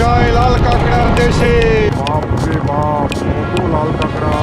জয় লাল কাঁকড়ার দেশে। বাপ রে বাপ, কত লাল কাঁকড়া!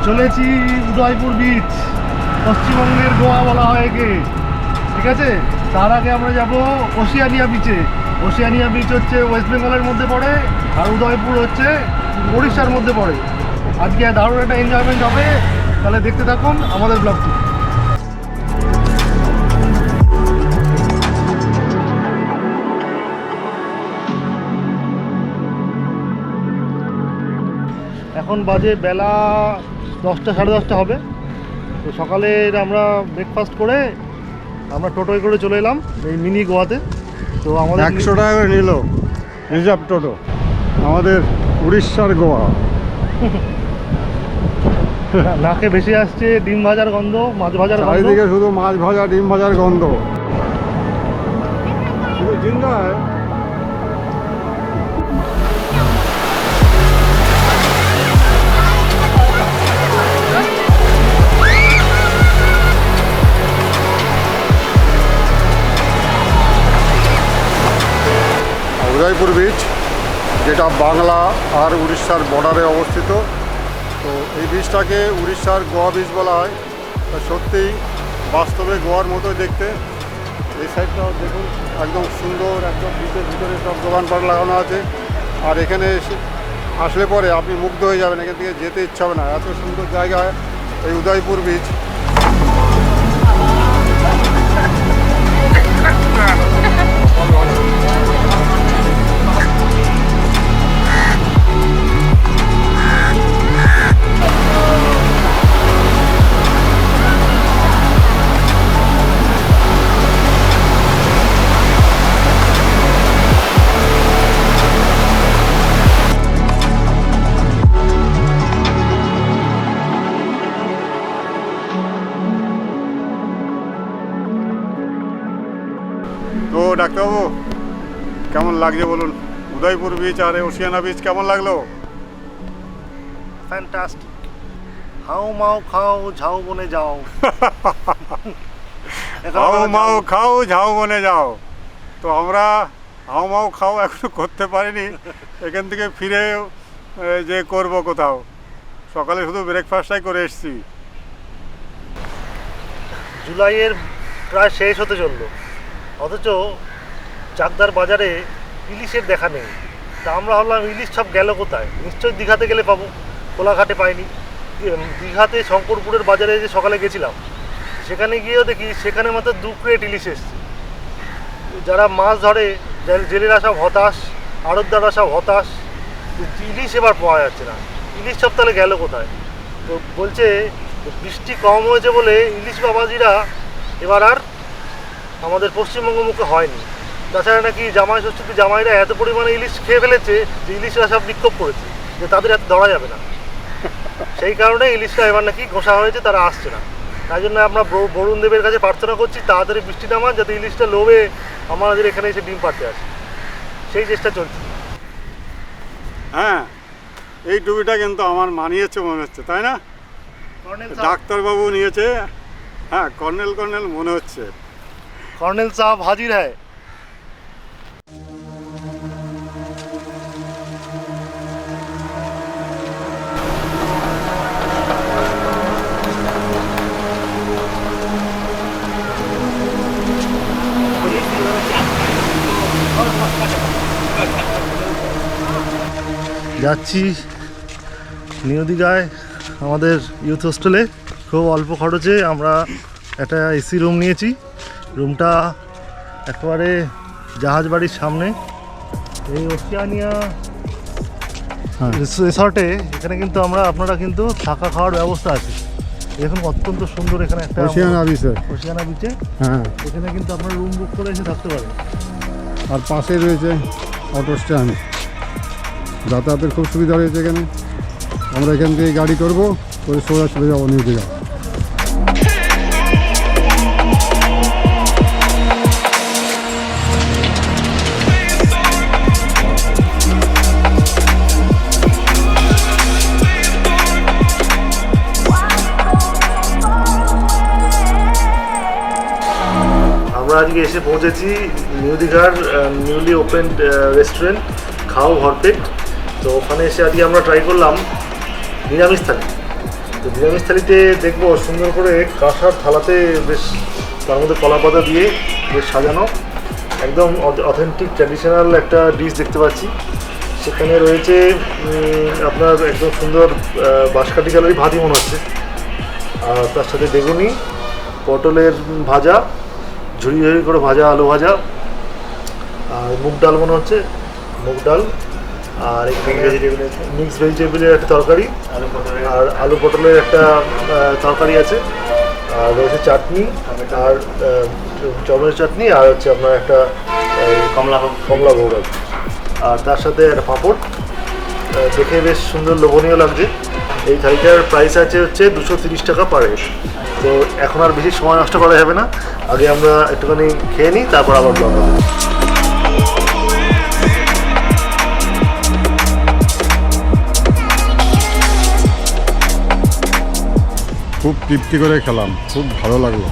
চলেছি উদয়পুর বিচ, পশ্চিমবঙ্গের গোয়া বলা হয় একে, ঠিক আছে। তার আগে আমরা যাব ওশিয়ানিয়া বিচে। ওশিয়ানিয়া বিচ হচ্ছে ওয়েস্ট বেঙ্গলের মধ্যে পড়ে, আর উদয়পুর হচ্ছে উড়িষ্যার মধ্যে পড়ে। আজকে দারুণ একটা এনজয়মেন্ট হবে, তাহলে দেখতে থাকুন আমাদের ব্লগটি। এখন বাজে বেলা 10টা সাড়ে 10টা হবে। তো সকালে আমরা ব্রেকফাস্ট করে আমরা টোটোয় করে চলে এলাম এই মিনি গোয়াতে। তো আমাদের 100 টাকা করে নিল রিজার্ভ টোটো, আমাদের উড়িষ্যার গোয়া। নাকে ভেসে আসছে ডিম ভাজার গন্ধ, মাছ ভাজার গন্ধ, চারিদিকে শুধু মাছ ভাজা ডিম ভাজার গন্ধ। শুধু জিন্দা হয়। উদয়পুর বিচ, যেটা বাংলা আর উড়িষ্যার বর্ডারে অবস্থিত। তো এই বিচটাকে উড়িষ্যার গোয়া বিচ বলা হয়। তা সত্যিই বাস্তবে গোয়ার মতোই দেখতে। এই সাইডটাও দেখুন, একদম সুন্দর, একদম বিচের ভিতরে সব দোকানপাট লাগানো আছে। আর এখানে আসলে পরে আপনি মুগ্ধ হয়ে যাবেন, এখান থেকে যেতে ইচ্ছা হবে না, এত সুন্দর জায়গা এই উদয়পুর বিচ। তো ডাক্তারবাবু, কেমন লাগছে বলুন? উদয়পুর বিচ আর ওশিয়ানা বিচ কেমন লাগলো? ফ্যান্টাস্টিক। হাও মাও খাও, ঝাউ বনে যাও। হাও মাও খাও, ঝাউ বনে যাও। তো আমরা হাও মাও খাও এখনো করতে পারিনি, এখান থেকে ফিরে যে করব কোথাও। সকালে শুধু ব্রেকফাস্টটাই করে এসেছি। জুলাইয়ের প্রায় শেষ হতে চললো, অথচ চাকদার বাজারে ইলিশের দেখা নেই। তা আমরা ভাবলাম ইলিশ সব গেল কোথায়, নিশ্চয়ই দীঘাতে গেলে পাবো, কোলাঘাটে পাইনি। দীঘাতে শঙ্করপুরের বাজারে যে সকালে গেছিলাম, সেখানে গিয়েও দেখি সেখানে মাত্র 2 ক্রেট ইলিশ এসছে। যারা মাছ ধরে জেলেরা সব হতাশ, আড়তদাররা সব হতাশ, ইলিশ এবার পাওয়া যাচ্ছে না। ইলিশ সব তাহলে গেল কোথায়? তো বলছে বৃষ্টি কম হয়েছে বলে ইলিশ বাবাজিরা এবার আর আমাদের পশ্চিমবঙ্গ মুখে হয়নি। তাছাড়া নাকি জামাই ষষ্ঠীতে জামাইরা এত পরিমাণে ইলিশ খেয়ে ফেলেছে যে ইলিশরা সব বিক্ষোভ করেছে যে তাদের এত ধরা যাবে না। সেই কারণে ইলিশটা এবার নাকি ঘষা হয়েছে, তারা আসছে না। তাই জন্য আমরা বরুণ দেবের কাছে প্রার্থনা করছি তাড়াতাড়ি বৃষ্টি নামান, যাতে ইলিশটা লোভে আমাদের এখানে এসে ডিম পাড়তে আসে, সেই চেষ্টা চলছে। হ্যাঁ, এই টুপিটা কিন্তু আমার মানিয়েছে মনে হচ্ছে, তাই না? ডাক্তারবাবু নিয়েছে। হ্যাঁ, কর্নেল মনে হচ্ছে। কর্নেল সাহেব হাজির হ্যায়। যাচ্ছি নিউ দীঘায় আমাদের ইউথ হোস্টেলে। খুব অল্প খরচে আমরা একটা এসি রুম নিয়েছি। রুমটা একেবারে জাহাজ বাড়ির সামনে, এই ওশিয়ানিয়া রিসর্টে। এখানে কিন্তু আপনারা কিন্তু থাকা খাওয়ার ব্যবস্থা আছে। দেখুন অত্যন্ত সুন্দর এখানে একটা ওশিয়ানা বিচে। হ্যাঁ, এখানে কিন্তু আপনারা রুম বুক করে এসে থাকতে পারেন। আর পাশে রয়েছে অটো স্ট্যান্ড, যাতায়াতের খুব সুবিধা রয়েছে এখানে। আমরা এখান থেকে গাড়ি করবো, করে সোজা চলে যাবো নিউ দীঘা। আমরা আজকে এসে পৌঁছেছি নিউ দীঘার নিউলি ওপেন রেস্টুরেন্ট খাও ভরপেট। তো ওখানে এসে আজকে আমরা ট্রাই করলাম নিরামিষ থালি। তো নিরামিষ থালিতে দেখবো সুন্দর করে কাঁসার থালাতে বেশ, তার মধ্যে কলা পাতা দিয়ে বেশ সাজানো, একদম অথেন্টিক ট্র্যাডিশনাল একটা ডিশ দেখতে পাচ্ছি। সেখানে রয়েছে আপনার একদম সুন্দর বাঁশকাঠি কালারি ভাতই মনে হচ্ছে, আর তার সাথে বেগুনি, পটলের ভাজা, ঝুড়ি করে ভাজা, আলু ভাজা, আর মুগ ডাল মনে হচ্ছে, মুগ ডাল, আর মিক্স ভেজিটেবলের একটা তরকারি, আর আলু পটলের একটা তরকারি আছে, আর রয়েছে চাটনি, আর টমেটো চাটনি, আর হচ্ছে আপনার একটা কমলা ভোগ আছে, আর তার সাথে একটা পাঁপড়। দেখে বেশ সুন্দর লোভনীয় লাগছে। এই থালিটার প্রাইস আছে হচ্ছে 230 টাকা পার হেড। তো এখন আর বেশি সময় নষ্ট করা যাবে না, আগে আমরা একটুখানি খেয়ে নিই, তারপর আবার ব্লগ হবে। খুব তৃপ্তি করে খেলাম, খুব ভালো লাগলো।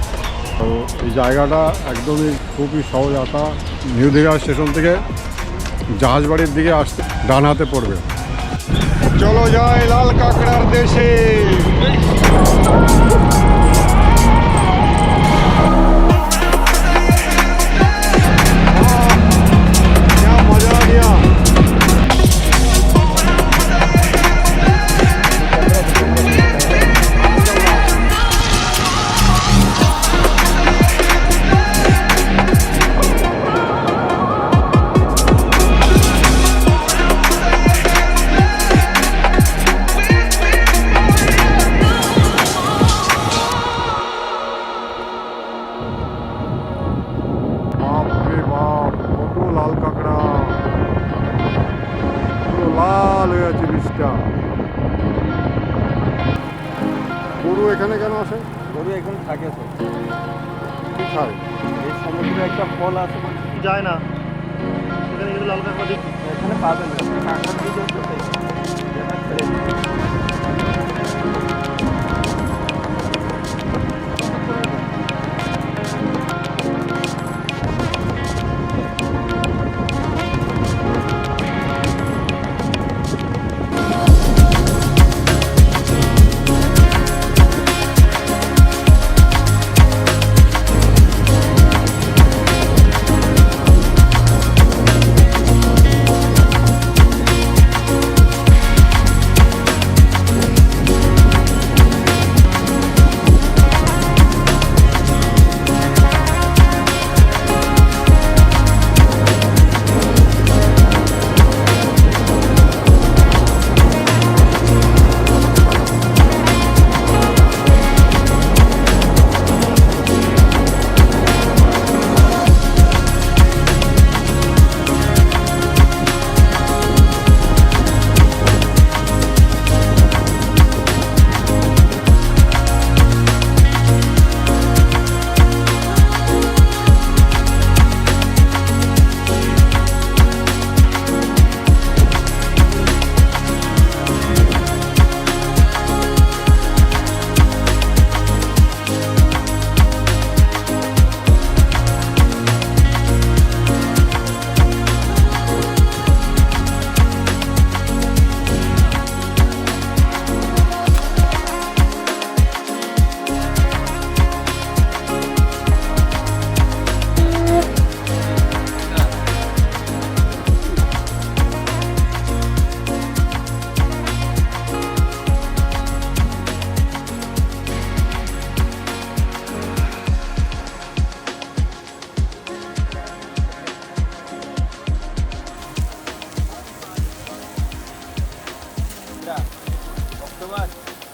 তো এই জায়গাটা একদমই খুবই সহজ আসা। নিউ দীঘা স্টেশন থেকে জাহাজ বাড়ির দিকে আসতে ডান হাতে পড়বে। চলো যাই লাল কাঁকড়ার দেশে। লাল কাঁকড়া পুরো লাল হয়ে আছে বীজটা। গরু এখানে কেন আসে? গরু এখন থাকে তো, কি খায়? এই সমুদ্রে একটা ফল আছে, যায় না এখানে, কিন্তু লাল কাঁকড়া দেখি এখানে পাবেন না। কাঁকড়ার বীজ হচ্ছে যেটা ছেড়ে দিই।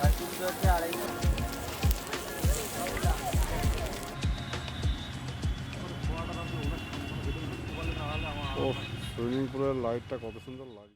আর তিনটে হচ্ছে 250। ও সুইমিং পুলের লাইটটা কত সুন্দর লাগে।